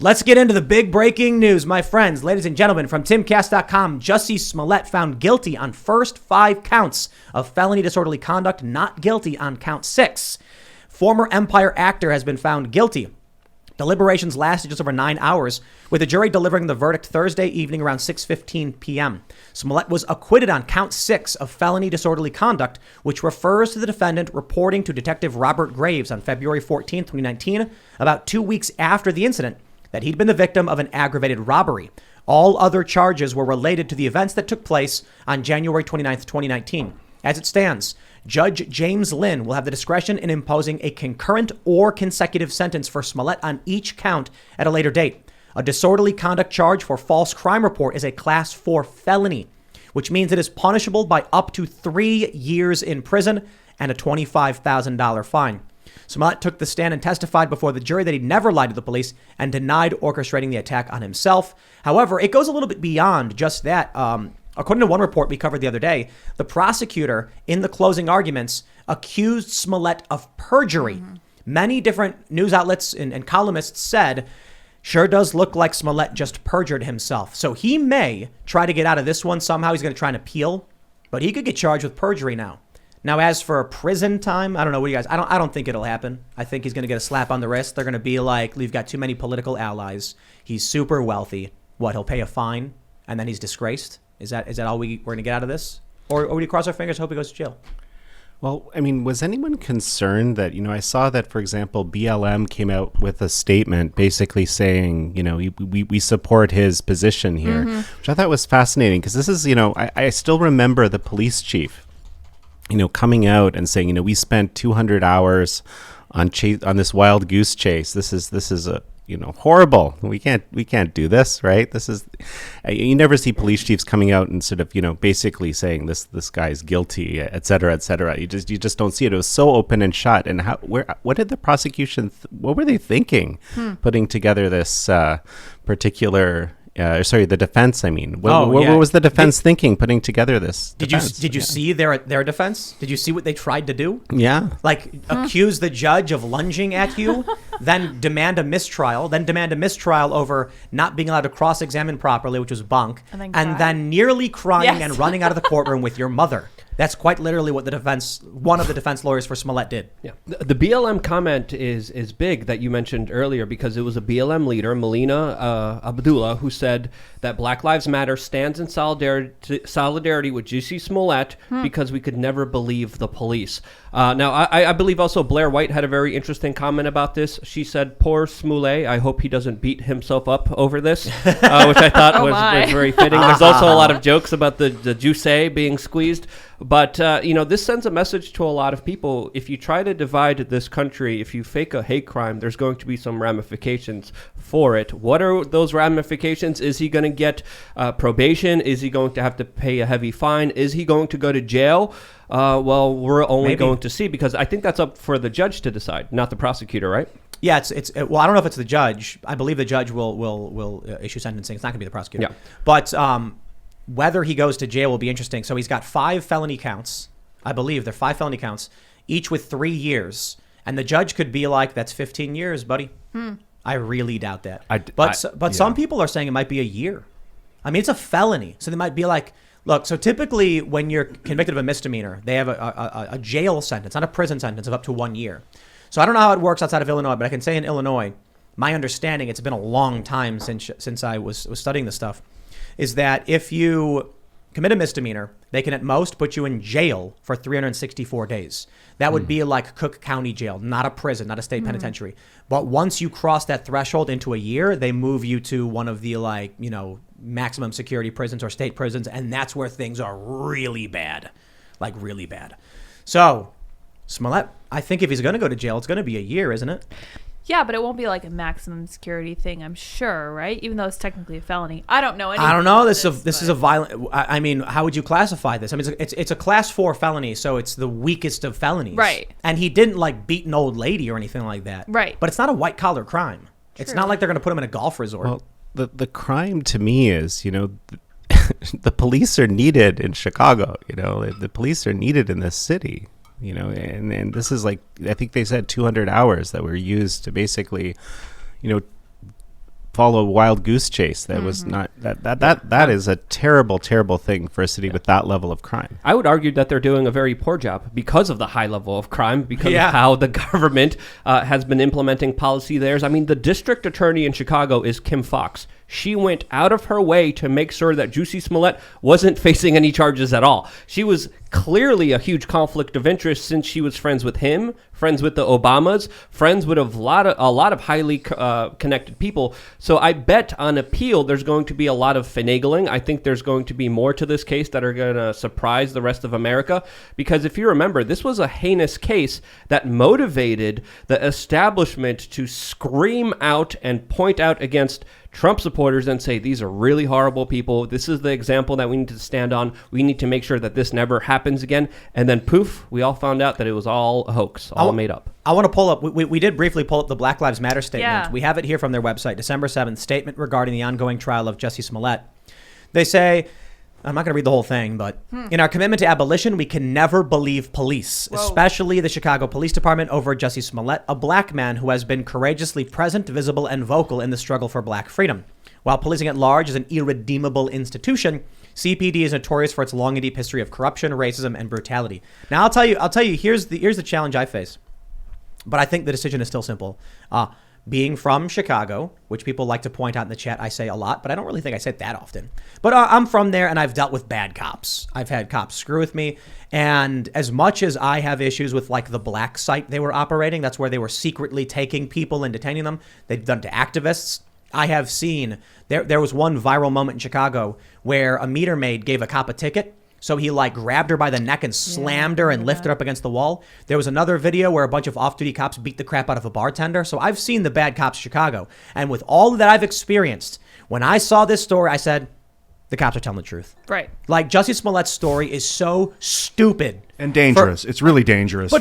Let's get into the big breaking news, my friends. Ladies and gentlemen, from Timcast.com, Jussie Smollett found guilty on first 5 counts of felony disorderly conduct, not guilty on count 6. Former Empire actor has been found guilty. Deliberations lasted just over 9 hours, with the jury delivering the verdict Thursday evening around 6:15 p.m. Smollett was acquitted on count 6 of felony disorderly conduct, which refers to the defendant reporting to Detective Robert Graves on February 14, 2019, about 2 weeks after the incident, that he'd been the victim of an aggravated robbery. All other charges were related to the events that took place on January 29, 2019. As it stands, Judge James Lynn will have the discretion in imposing a concurrent or consecutive sentence for Smollett on each count at a later date. A disorderly conduct charge for false crime report is a class 4 felony, which means it is punishable by up to 3 years in prison and a $25,000 fine. Smollett took the stand and testified before the jury that he never lied to the police and denied orchestrating the attack on himself. However, it goes a little bit beyond just that. According to one report we covered the other day, the prosecutor in the closing arguments accused Smollett of perjury. Mm-hmm. Many different news outlets and columnists said, sure does look like Smollett just perjured himself. So he may try to get out of this one somehow. He's going to try and appeal, but he could get charged with perjury now. Now, as for prison time, I don't know what you guys, I don't think it'll happen. I think he's going to get a slap on the wrist. They're going to be like, we've got too many political allies. He's super wealthy. What, he'll pay a fine and then he's disgraced? Is that all we're going to get out of this? Or do we cross our fingers, hope he goes to jail? Well, I mean, was anyone concerned that, I saw that, for example, BLM came out with a statement basically saying, we support his position here, which I thought was fascinating because this is, I still remember the police chief, coming out and saying, we spent 200 hours on this wild goose chase. This is a, horrible. We can't do this, right? This is, you never see police chiefs coming out and sort of, basically saying this guy's guilty, et cetera, et cetera. You just don't see it. It was so open and shut. And what did the prosecution, what were they thinking putting together this particular, the defense, what was the defense thinking putting together this defense? Did you see their defense? Did you see what they tried to do? Yeah. Accuse the judge of lunging at you, then demand a mistrial over not being allowed to cross-examine properly, which was bunk, and then nearly crying and running out of the courtroom with your mother. That's quite literally what one of the defense lawyers for Smollett did. Yeah, the BLM comment is big that you mentioned earlier because it was a BLM leader, Melina Abdullah, who said that Black Lives Matter stands in solidarity with Jussie Smollett because we could never believe the police. Now, I believe also Blair White had a very interesting comment about this. She said, "Poor Smollett, I hope he doesn't beat himself up over this," which I thought was very fitting. There's also a lot of jokes about the Jussie being squeezed. But, this sends a message to a lot of people. If you try to divide this country, if you fake a hate crime, there's going to be some ramifications for it. What are those ramifications? Is he going to get probation? Is he going to have to pay a heavy fine? Is he going to go to jail? Well, we're only going to see, because I think that's up for the judge to decide, not the prosecutor, right? Yeah, well, I don't know if it's the judge. I believe the judge will issue sentencing. It's not going to be the prosecutor. Yeah. But whether he goes to jail will be interesting. So he's got 5 felony counts. I believe they're 5 felony counts, each with 3 years. And the judge could be like, that's 15 years, buddy. I really doubt that. But some people are saying it might be a year. I mean, it's a felony. So they might be like, look, so typically when you're convicted of a misdemeanor, they have a jail sentence, not a prison sentence, of up to 1 year. So I don't know how it works outside of Illinois, but I can say in Illinois, my understanding, it's been a long time since I was studying this stuff, is that if you commit a misdemeanor, they can at most put you in jail for 364 days. That would be like Cook County Jail, not a prison, not a state penitentiary. But once you cross that threshold into a year, they move you to one of the maximum security prisons or state prisons, and that's where things are really bad, like really bad. So Smollett, I think if he's going to go to jail, it's going to be a year, isn't it? Yeah, but it won't be like a maximum security thing, I'm sure, right? Even though it's technically a felony. I don't know anything. I don't know. This is a violent. I mean, how would you classify this? I mean, it's a class 4 felony, so it's the weakest of felonies. Right. And he didn't beat an old lady or anything like that. Right. But it's not a white collar crime. True. It's not like they're going to put him in a golf resort. Well, the crime to me is, the police are needed in Chicago. The police are needed in this city. And this is I think they said 200 hours that were used to basically, follow a wild goose chase. That was not that is a terrible thing for a city with that level of crime. I would argue that they're doing a very poor job because of the high level of crime, because of how the government has been implementing policy there. I mean, the district attorney in Chicago is Kim Foxx. She went out of her way to make sure that Jussie Smollett wasn't facing any charges at all. She was clearly a huge conflict of interest since she was friends with him, friends with the Obamas, friends with a lot of highly connected people. So I bet on appeal there's going to be a lot of finagling. I think there's going to be more to this case that are going to surprise the rest of America, because if you remember, this was a heinous case that motivated the establishment to scream out and point out against Trump supporters and say, these are really horrible people. This is the example that we need to stand on. We need to make sure that this never happens again. And then poof, we all found out that it was all a hoax, all made up. I want to pull up, we did briefly pull up the Black Lives Matter statement. Yeah. We have it here from their website, December 7th, statement regarding the ongoing trial of Jussie Smollett. They say, I'm not going to read the whole thing, but in our commitment to abolition, we can never believe police, especially the Chicago Police Department, over Jussie Smollett, a black man who has been courageously present, visible, and vocal in the struggle for black freedom. While policing at large is an irredeemable institution, CPD is notorious for its long and deep history of corruption, racism, and brutality. Now, I'll tell you, here's the challenge I face. But I think the decision is still simple. Being from Chicago, which people like to point out in the chat, I say a lot, but I don't really think I say it that often. But I'm from there, and I've dealt with bad cops. I've had cops screw with me. And as much as I have issues with like the black site they were operating, that's where they were secretly taking people and detaining them. They've done to activists. I have seen, there was one viral moment in Chicago where a meter maid gave a cop a ticket. So he like grabbed her by the neck and slammed her and lifted her up against the wall. There was another video where a bunch of off-duty cops beat the crap out of a bartender. So I've seen the bad cops of Chicago. And with all that I've experienced, when I saw this story, I said, the cops are telling the truth. Right. Like Jussie Smollett's story is so stupid. And dangerous. It's really dangerous.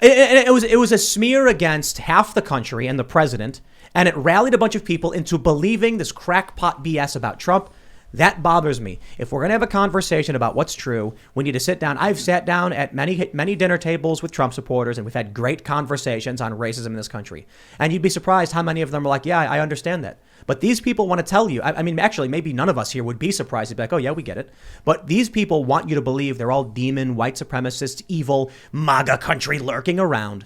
It was a smear against half the country and the president. And it rallied a bunch of people into believing this crackpot BS about Trump. That bothers me. If we're going to have a conversation about what's true, we need to sit down. I've sat down at many dinner tables with Trump supporters, and we've had great conversations on racism in this country. And you'd be surprised how many of them are like, yeah, I understand that. But these people want to tell you, I mean, actually, maybe none of us here would be surprised. They'd be like, oh, yeah, we get it. But these people want you to believe they're all demon, white supremacists, evil, MAGA country lurking around.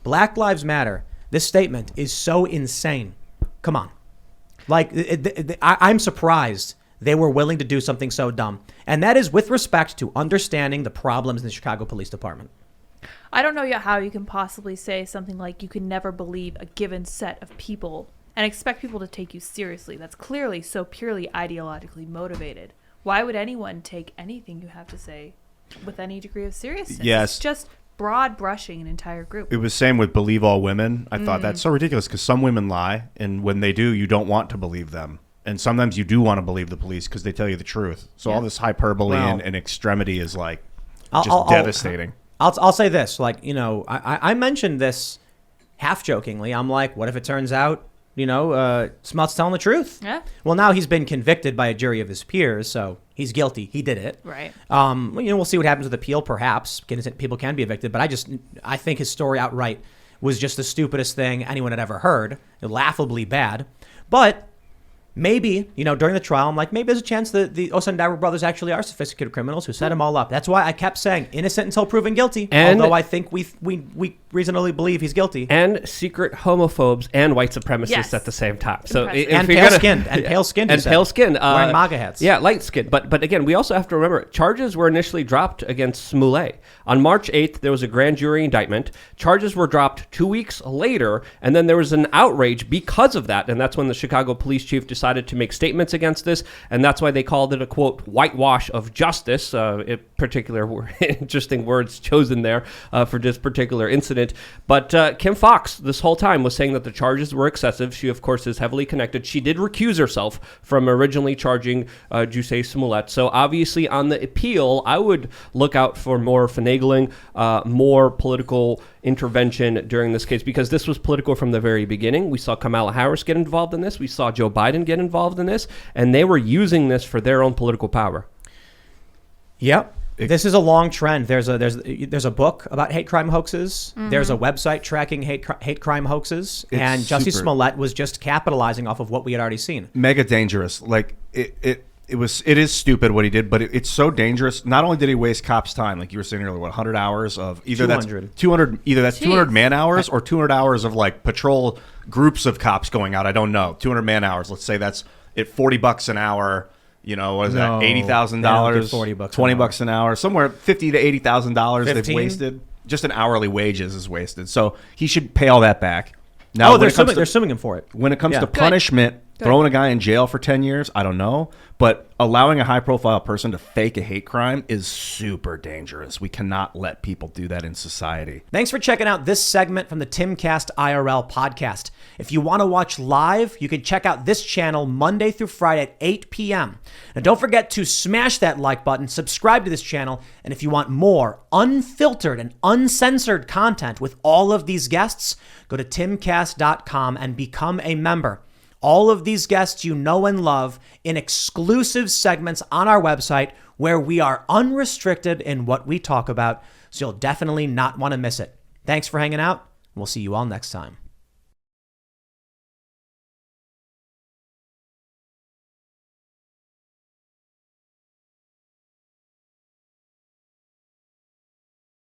Black Lives Matter. This statement is so insane. Come on. Like, I'm surprised they were willing to do something so dumb. And that is with respect to understanding the problems in the Chicago Police Department. I don't know yet how you can possibly say something like you can never believe a given set of people and expect people to take you seriously. That's clearly so purely ideologically motivated. Why would anyone take anything you have to say with any degree of seriousness? Yes. It's just broad brushing an entire group. It was same with believe all women. I thought that's so ridiculous because some women lie, and when they do, you don't want to believe them. And sometimes you do want to believe the police because they tell you the truth. So all this hyperbole and extremity is like just devastating. I'll say this, like, you know, I mentioned this half jokingly. I'm like, what if it turns out, you know, Smollett's telling the truth? Yeah. Well, now he's been convicted by a jury of his peers, so he's guilty. He did it. Right. You know, we'll see what happens with appeal, perhaps. People can be evicted, but I think his story outright was just the stupidest thing anyone had ever heard. Laughably bad. But maybe, you know, during the trial, I'm like, maybe there's a chance that the Osundaira brothers actually are sophisticated criminals who set them all up. That's why I kept saying innocent until proven guilty, although I think we reasonably believe he's guilty. And secret homophobes and white supremacists at the same time. So and pale-skinned. And pale-skinned. And pale-skinned. Wearing MAGA hats. Yeah, light-skinned. But again, we also have to remember, charges were initially dropped against Smiley. On March 8th, there was a grand jury indictment. Charges were dropped 2 weeks later, and then there was an outrage because of that. And that's when the Chicago police chief decided to make statements against this, and that's why they called it a, quote, whitewash of justice. Particular interesting words chosen there for this particular incident. But Kim Foxx, this whole time, was saying that the charges were excessive. She, of course, is heavily connected. She did recuse herself from originally charging Jussie Smollett. So obviously on the appeal, I would look out for more finagling, more political intervention during this case, because this was political from the very beginning. We saw Kamala Harris get involved in this. We saw Joe Biden get involved in this, and they were using this for their own political power. Yep. This is a long trend. There's a book about hate crime hoaxes. There's a website tracking hate crime hoaxes, and Jussie Smollett was just capitalizing off of what we had already seen. Mega dangerous. Like it is stupid what he did, but it's so dangerous. Not only did he waste cops' time, like you were saying earlier, 100 hours of either 200 man hours or 200 hours of like patrol groups of cops going out. I don't know. 200 man hours. Let's say that's at $40 an hour. You know, what is that? $80,000, $40, $20 an hour, somewhere $50,000 to $80,000 they've wasted. Just an hourly wages is wasted. So he should pay all that back. Now, they're suing him for it. When it comes to punishment, throwing a guy in jail for 10 years, I don't know. But allowing a high-profile person to fake a hate crime is super dangerous. We cannot let people do that in society. Thanks for checking out this segment from the Timcast IRL podcast. If you want to watch live, you can check out this channel Monday through Friday at 8 p.m. And don't forget to smash that like button, subscribe to this channel, and if you want more unfiltered and uncensored content with all of these guests, go to timcast.com and become a member. All of these guests you know and love in exclusive segments on our website where we are unrestricted in what we talk about, so you'll definitely not want to miss it. Thanks for hanging out. We'll see you all next time.